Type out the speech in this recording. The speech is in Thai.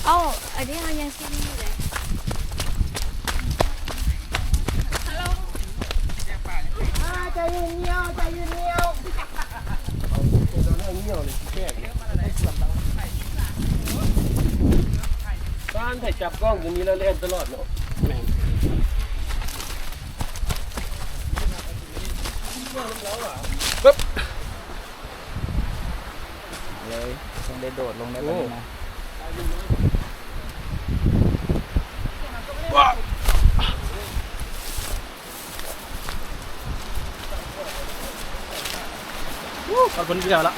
เอ้าอันนี้มันยังซีนี่เลยใจเย็นเงียวใจเย็นเงียวบ้านถ่ายจับกล้องอย่างนี้แล้วเล่นตลอดเนาะปึ๊บเลยต้องได้โดดลงได้แบบนี้นะขอบคุณพี่เจ้าละ